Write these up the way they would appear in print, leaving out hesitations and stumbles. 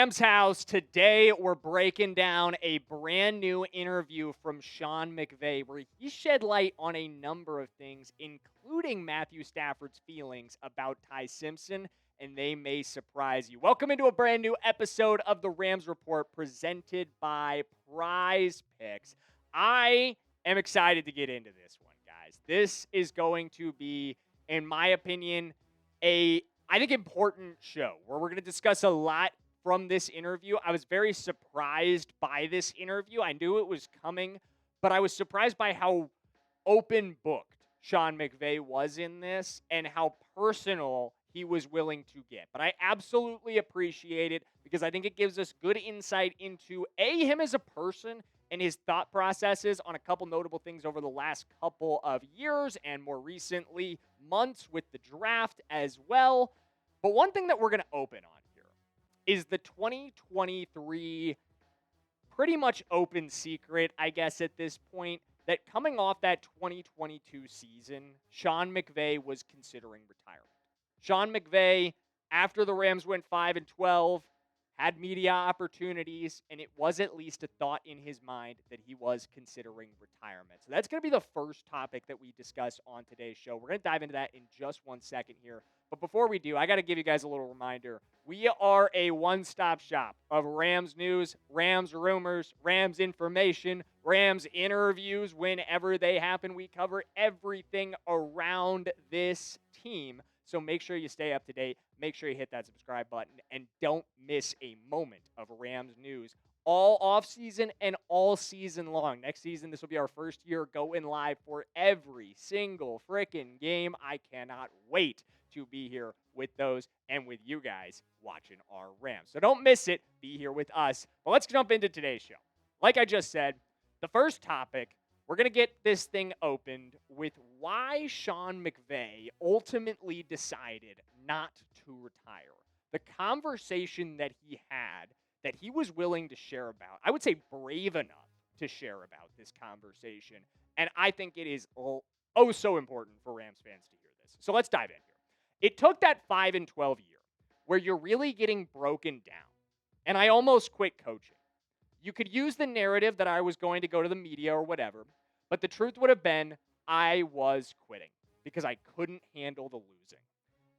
Rams house. Today, we're breaking down a brand new interview from Sean McVay where he shed light on a number of things, including Matthew Stafford's feelings about Ty Simpson, and they may surprise you. Welcome into a brand new episode of the Rams Report presented by PrizePicks. I am excited to get into this one, guys. This is going to be, in my opinion, I think important show where we're going to discuss a lot from this interview. I was very surprised by this interview. I knew it was coming, but I was surprised by how open booked Sean McVay was in this and how personal he was willing to get. But I absolutely appreciate it because I think it gives us good insight into him as a person and his thought processes on a couple notable things over the last couple of years and more recently months with the draft as well. But one thing that we're going to open on here is the 2023 pretty much open secret, I guess, at this point, that coming off that 2022 season, Sean McVay was considering retirement. Sean McVay, after the Rams went 5-12, had media opportunities, and it was at least a thought in his mind that he was considering retirement. So that's going to be the first topic that we discuss on today's show. We're going to dive into that in just 1 second here. But before we do, I got to give you guys a little reminder. We are a one-stop shop of Rams news, Rams rumors, Rams information, Rams interviews whenever they happen. We cover everything around this team. So make sure you stay up to date. Make sure you hit that subscribe button and don't miss a moment of Rams news all offseason and all season long. Next season, this will be our first year going live for every single freaking game. I cannot wait to be here with those and with you guys watching our Rams. So don't miss it. Be here with us. But let's jump into today's show. Like I just said, the first topic, we're going to get this thing opened with why Sean McVay ultimately decided not to retire. The conversation that he had, that he was willing to share about, I would say brave enough to share about this conversation. And I think it is so important for Rams fans to hear this. So let's dive in here. It took that 5-12 year where you're really getting broken down. And I almost quit coaching. You could use the narrative that I was going to go to the media or whatever, but the truth would have been I was quitting because I couldn't handle the losing.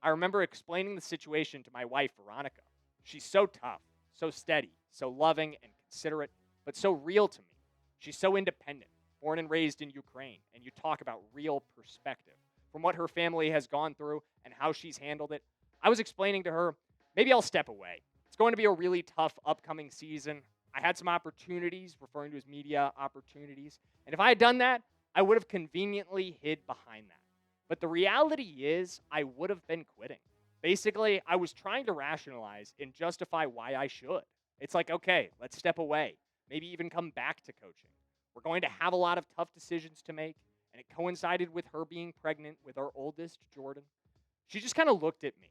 I remember explaining the situation to my wife, Veronica. She's so tough, so steady, so loving and considerate, but so real to me. She's so independent, born and raised in Ukraine, and you talk about real perspective from what her family has gone through and how she's handled it. I was explaining to her, maybe I'll step away. It's going to be a really tough upcoming season. I had some opportunities, referring to his media opportunities. And if I had done that, I would have conveniently hid behind that. But the reality is, I would have been quitting. Basically, I was trying to rationalize and justify why I should. It's like, okay, let's step away. Maybe even come back to coaching. We're going to have a lot of tough decisions to make. And it coincided with her being pregnant with our oldest, Jordan. She just kind of looked at me.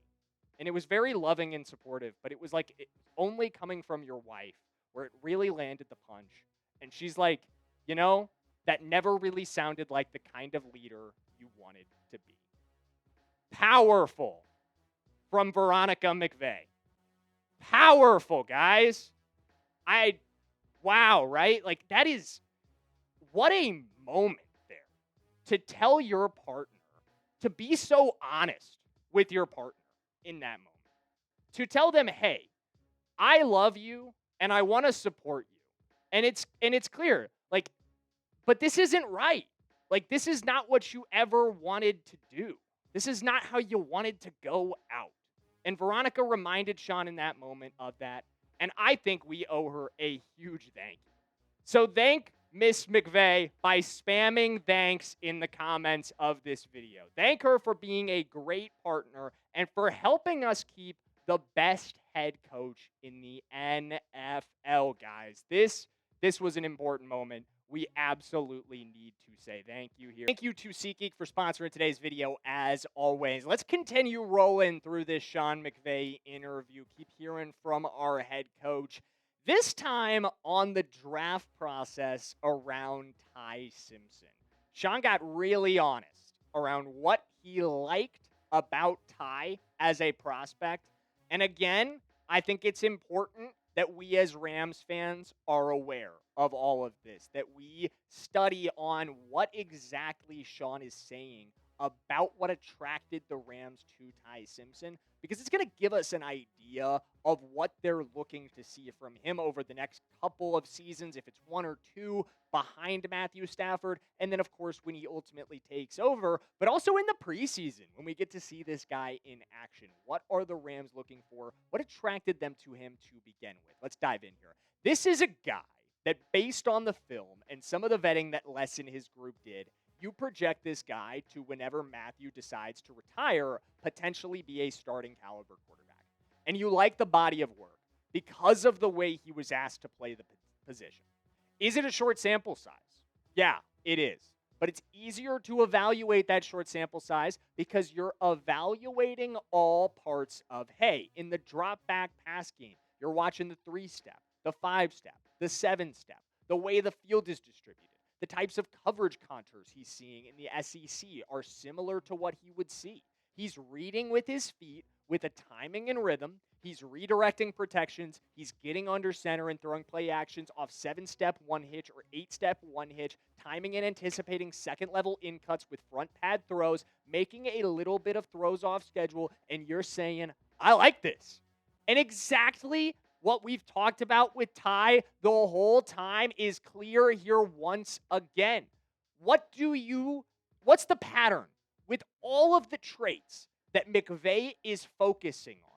And it was very loving and supportive. But it was like only coming from your wife where it really landed the punch. And she's like, you know, that never really sounded like the kind of leader you wanted to be. Powerful from Veronica McVay. Powerful, guys. Wow, right? Like, that is, what a moment there to tell your partner, to be so honest with your partner in that moment. To tell them, hey, I love you and I want to support you. And it's clear, like, but this isn't right. Like, this is not what you ever wanted to do. This is not how you wanted to go out. And Veronica reminded Sean in that moment of that. And I think we owe her a huge thank you. So thank Miss McVay by spamming thanks in the comments of this video. Thank her for being a great partner and for helping us keep the best head coach in the NFL, guys. This was an important moment. We absolutely need to say thank you here. Thank you to SeatGeek for sponsoring today's video, as always. Let's continue rolling through this Sean McVay interview. Keep hearing from our head coach. This time on the draft process around Ty Simpson. Sean got really honest around what he liked about Ty as a prospect. And again, I think it's important that we as Rams fans are aware of all of this, that we study on what exactly Sean is saying about what attracted the Rams to Ty Simpson, because it's going to give us an idea of what they're looking to see from him over the next couple of seasons, if it's one or two behind Matthew Stafford, and then, of course, when he ultimately takes over, but also in the preseason, when we get to see this guy in action. What are the Rams looking for? What attracted them to him to begin with? Let's dive in here. This is a guy that, based on the film and some of the vetting that Les and his group did, you project this guy to, whenever Matthew decides to retire, potentially be a starting caliber quarterback. And you like the body of work because of the way he was asked to play the position. Is it a short sample size? Yeah, it is. But it's easier to evaluate that short sample size because you're evaluating all parts of, hey, in the drop back pass game, you're watching the 3-step, the 5-step, the 7-step, the way the field is distributed. The types of coverage contours he's seeing in the SEC are similar to what he would see. He's reading with his feet with a timing and rhythm. He's redirecting protections. He's getting under center and throwing play actions off 7-step one hitch or 8-step one hitch, timing and anticipating second-level in-cuts with front pad throws, making a little bit of throws off schedule, and you're saying, I like this. And exactly what we've talked about with Ty the whole time is clear here once again. What's the pattern with all of the traits that McVay is focusing on?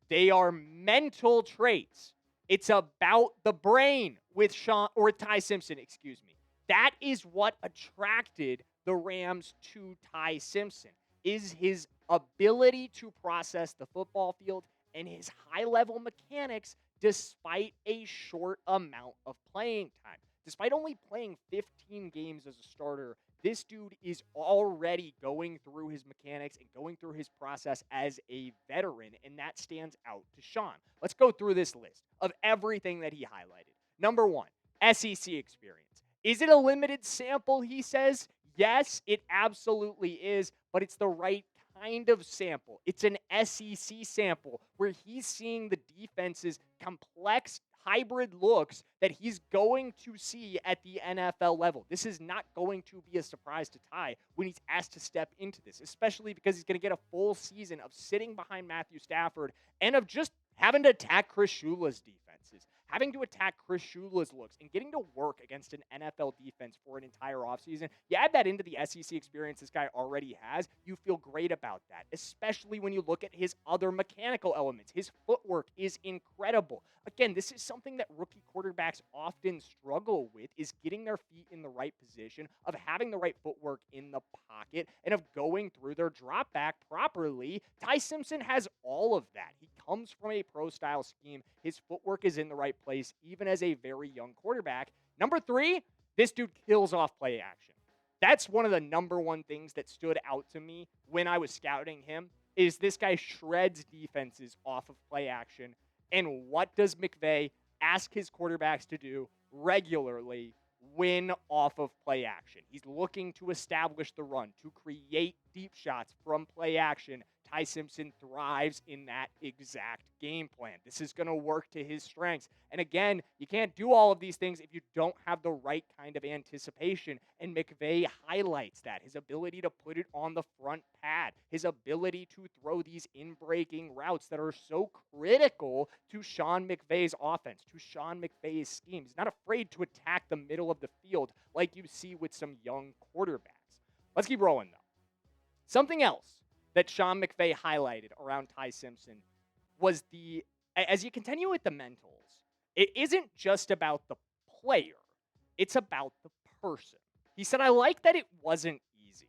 They are mental traits. It's about the brain with Ty Simpson, excuse me. That is what attracted the Rams to Ty Simpson, is his ability to process the football field and his high-level mechanics despite a short amount of playing time. Despite only playing 15 games as a starter, this dude is already going through his mechanics and going through his process as a veteran, and that stands out to Sean. Let's go through this list of everything that he highlighted. Number 1, SEC experience. Is it a limited sample, he says? Yes, it absolutely is, but it's the right kind of sample. It's an SEC sample where he's seeing the defense's complex hybrid looks that he's going to see at the NFL level. This is not going to be a surprise to Ty when he's asked to step into this, especially because he's going to get a full season of sitting behind Matthew Stafford and of just having to attack Chris Shula's defenses, having to attack Chris Shula's looks, and getting to work against an NFL defense for an entire offseason. You add that into the SEC experience this guy already has, you feel great about that, especially when you look at his other mechanical elements. His footwork is incredible. Again, this is something that rookie quarterbacks often struggle with, is getting their feet in the right position, of having the right footwork in the pocket, and of going through their drop back properly. Ty Simpson has all of that. He comes from a pro-style scheme. His footwork is in the right place, even as a very young quarterback. Number 3, this dude kills off play action. That's one of the number one things that stood out to me when I was scouting him, is this guy shreds defenses off of play action. And what does McVay ask his quarterbacks to do regularly? Win off of play action. He's looking to establish the run, to create deep shots from play action. Ty Simpson thrives in that exact game plan. This is going to work to his strengths. And again, you can't do all of these things if you don't have the right kind of anticipation. And McVay highlights that. His ability to put it on the front pad. His ability to throw these in-breaking routes that are so critical to Sean McVay's offense, to Sean McVay's scheme. He's not afraid to attack the middle of the field like you see with some young quarterbacks. Let's keep rolling, though. Something else that Sean McVay highlighted around Ty Simpson was as you continue with the mentals, it isn't just about the player, it's about the person. He said, I like that it wasn't easy.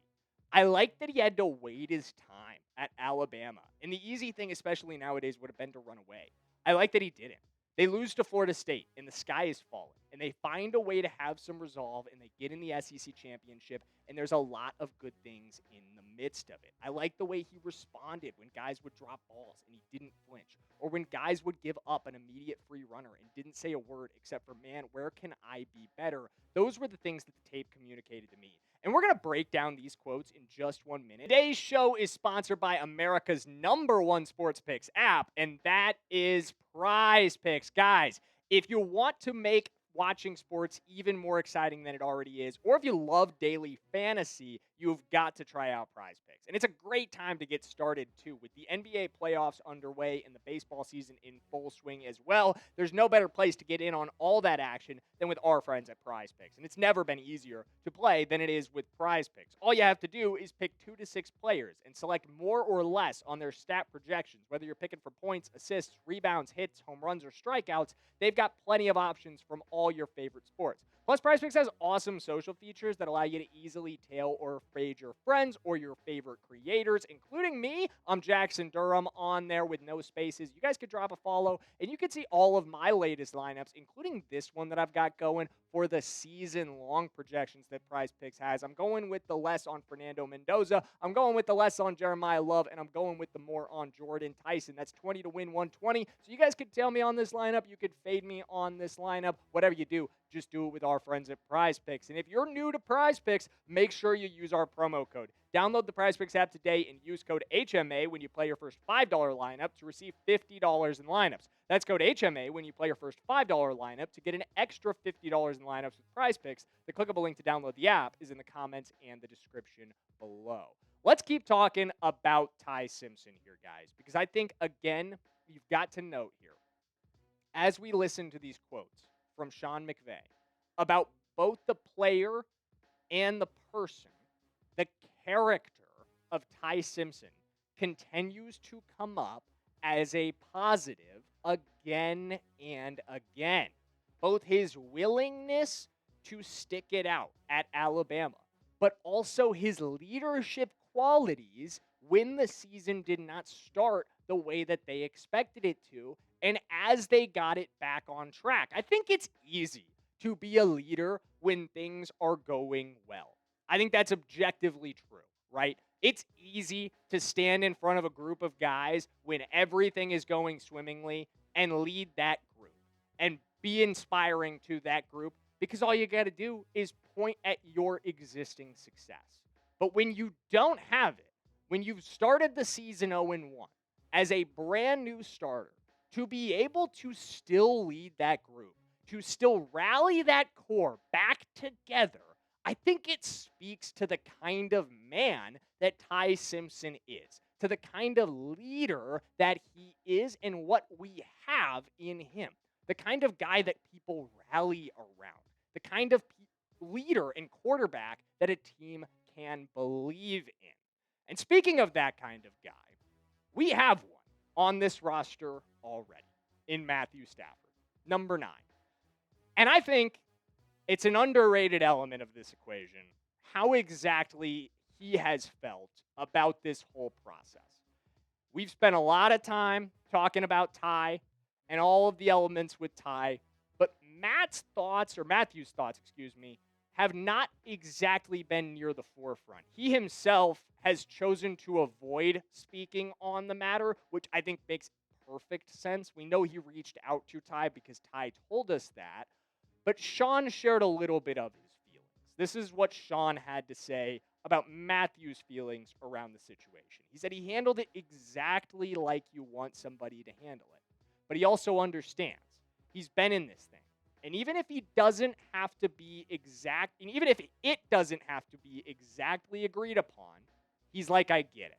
I like that he had to wait his time at Alabama. And the easy thing, especially nowadays, would have been to run away. I like that he didn't. They lose to Florida State, and the sky is falling. And they find a way to have some resolve, and they get in the SEC championship, and there's a lot of good things in the midst of it. I like the way he responded when guys would drop balls, and he didn't flinch. Or when guys would give up an immediate free runner and didn't say a word except for, man, where can I be better? Those were the things that the tape communicated to me. And we're going to break down these quotes in just 1 minute. Today's show is sponsored by America's #1 sports picks app, and that is PrizePicks. Guys, if you want to make watching sports even more exciting than it already is, or if you love daily fantasy, you've got to try out PrizePicks. And it's a great time to get started, too, with the NBA playoffs underway and the baseball season in full swing as well. There's no better place to get in on all that action than with our friends at PrizePicks. And it's never been easier to play than it is with PrizePicks. All you have to do is pick 2 to 6 players and select more or less on their stat projections. Whether you're picking for points, assists, rebounds, hits, home runs, or strikeouts, they've got plenty of options from all your favorite sports. Plus, PrizePicks has awesome social features that allow you to easily tail or fade your friends or your favorite creators, including me. I'm Jackson Durham on there with no spaces. You guys could drop a follow, and you can see all of my latest lineups, including this one that I've got going for the season-long projections that PrizePicks has. I'm going with the less on Fernando Mendoza. I'm going with the less on Jeremiah Love, and I'm going with the more on Jordan Tyson. That's 20 to win 120. So you guys could tail me on this lineup. You could fade me on this lineup. Whatever you do, just do it with our friends at PrizePicks. And if you're new to PrizePicks, make sure you use our promo code. Download the PrizePicks app today and use code HMA when you play your first $5 lineup to receive $50 in lineups. That's code HMA when you play your first $5 lineup to get an extra $50 in lineups with PrizePicks. The clickable link to download the app is in the comments and the description below. Let's keep talking about Ty Simpson here, guys, because I think, again, you've got to note here, as we listen to these quotes from Sean McVay about both the player and the person, the character of Ty Simpson continues to come up as a positive again and again. Both his willingness to stick it out at Alabama, but also his leadership qualities when the season did not start the way that they expected it to, and as they got it back on track. I think it's easy to be a leader when things are going well. I think that's objectively true, right? It's easy to stand in front of a group of guys when everything is going swimmingly and lead that group and be inspiring to that group, because all you got to do is point at your existing success. But when you don't have it, when you've started the season 0-1 as a brand new starter, to be able to still lead that group, to still rally that core back together, I think it speaks to the kind of man that Ty Simpson is, to the kind of leader that he is and what we have in him, the kind of guy that people rally around, the kind of leader and quarterback that a team can believe in. And speaking of that kind of guy, we have one on this roster already in Matthew Stafford, number 9. And I think it's an underrated element of this equation, how exactly he has felt about this whole process. We've spent a lot of time talking about Ty and all of the elements with Ty, but Matthew's thoughts, have not exactly been near the forefront. He himself has chosen to avoid speaking on the matter, which I think makes perfect sense. We know he reached out to Ty because Ty told us that, but Sean shared a little bit of his feelings. This is what Sean had to say about Matthew's feelings around the situation. He said he handled it exactly like you want somebody to handle it, but he also understands. He's been in this thing. And even if he doesn't have to be exact, and even if it doesn't have to be exactly agreed upon, he's like, I get it.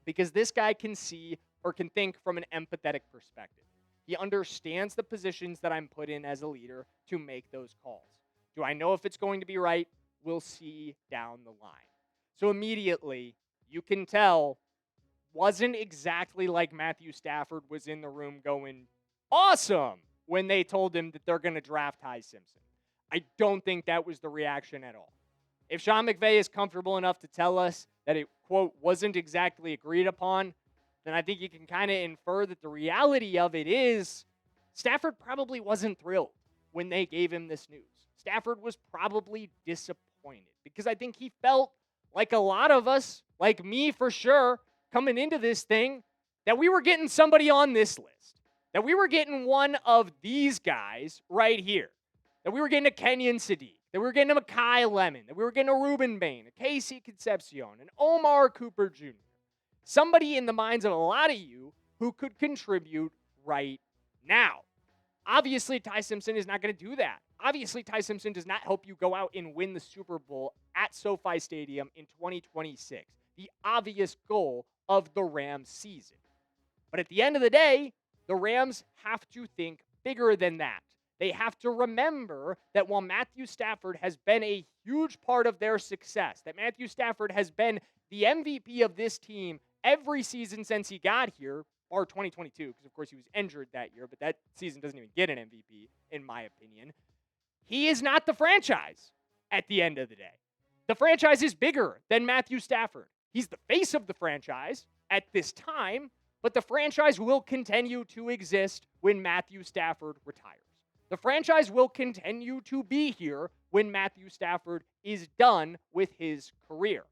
Because this guy can see or can think from an empathetic perspective. He understands the positions that I'm put in as a leader to make those calls. Do I know if it's going to be right? We'll see down the line. So immediately, you can tell, wasn't exactly like Matthew Stafford was in the room going, awesome, when they told him that they're going to draft Ty Simpson. I don't think that was the reaction at all. If Sean McVay is comfortable enough to tell us that it, quote, wasn't exactly agreed upon, then I think you can kind of infer that the reality of it is Stafford probably wasn't thrilled when they gave him this news. Stafford was probably disappointed because I think he felt like a lot of us, like me for sure, coming into this thing, that we were getting somebody on this list, that we were getting one of these guys right here, that we were getting a Kenyon Sadiq, that we were getting a Makai Lemon, that we were getting a Ruben Bain, a Casey Concepcion, an Omar Cooper Jr. Somebody in the minds of a lot of you who could contribute right now. Obviously, Ty Simpson is not going to do that. Obviously, Ty Simpson does not help you go out and win the Super Bowl at SoFi Stadium in 2026, the obvious goal of the Rams season. But at the end of the day, the Rams have to think bigger than that. They have to remember that while Matthew Stafford has been a huge part of their success, that Matthew Stafford has been the MVP of this team every season since he got here, or 2022, because of course he was injured that year, but that season doesn't even get an MVP, in my opinion. He is not the franchise at the end of the day. The franchise is bigger than Matthew Stafford. He's the face of the franchise at this time, but the franchise will continue to exist when Matthew Stafford retires. The franchise will continue to be here when Matthew Stafford is done with his career.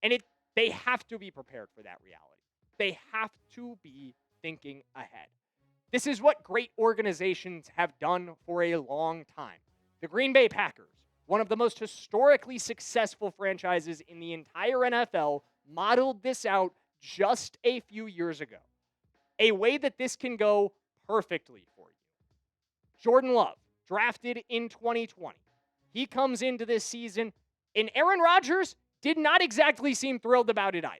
And they have to be prepared for that reality. They have to be thinking ahead. This is what great organizations have done for a long time. The Green Bay Packers, one of the most historically successful franchises in the entire NFL, modeled this out just a few years ago. A way that this can go perfectly for you. Jordan Love, drafted in 2020. He comes into this season, and Aaron Rodgers did not exactly seem thrilled about it either.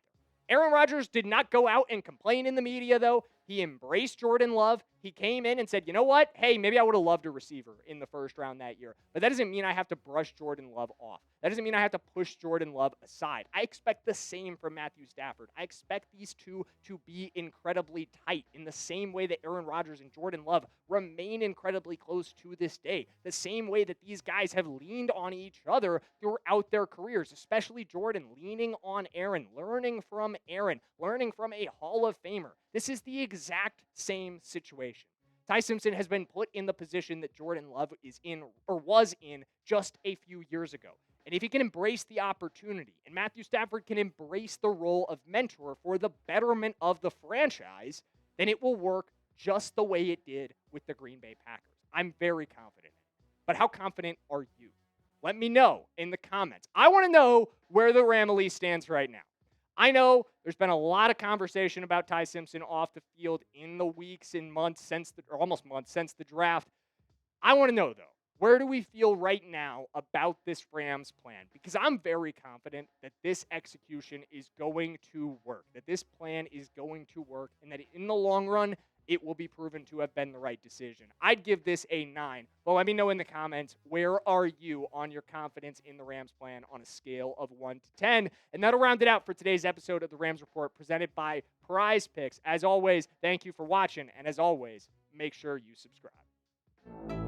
Aaron Rodgers did not go out and complain in the media, though. He embraced Jordan Love. He came in and said, you know what? Hey, maybe I would have loved a receiver in the first round that year. But that doesn't mean I have to brush Jordan Love off. That doesn't mean I have to push Jordan Love aside. I expect the same from Matthew Stafford. I expect these two to be incredibly tight in the same way that Aaron Rodgers and Jordan Love remain incredibly close to this day. The same way that these guys have leaned on each other throughout their careers, especially Jordan leaning on Aaron, learning from Aaron, learning from a Hall of Famer. This is the exact same situation. Ty Simpson has been put in the position that Jordan Love is in or was in just a few years ago. And if he can embrace the opportunity and Matthew Stafford can embrace the role of mentor for the betterment of the franchise, then it will work just the way it did with the Green Bay Packers. I'm very confident. But how confident are you? Let me know in the comments. I want to know where the Ramily stands right now. I know there's been a lot of conversation about Ty Simpson off the field in the weeks and months almost months since the draft. I want to know, though, where do we feel right now about this Rams plan? Because I'm very confident that this execution is going to work, that this plan is going to work, and that in the long run, it will be proven to have been the right decision. I'd give this a 9. Well, let me know in the comments, where are you on your confidence in the Rams plan on a scale of 1 to 10? And that'll round it out for today's episode of the Rams Report presented by PrizePicks. As always, thank you for watching. And as always, make sure you subscribe.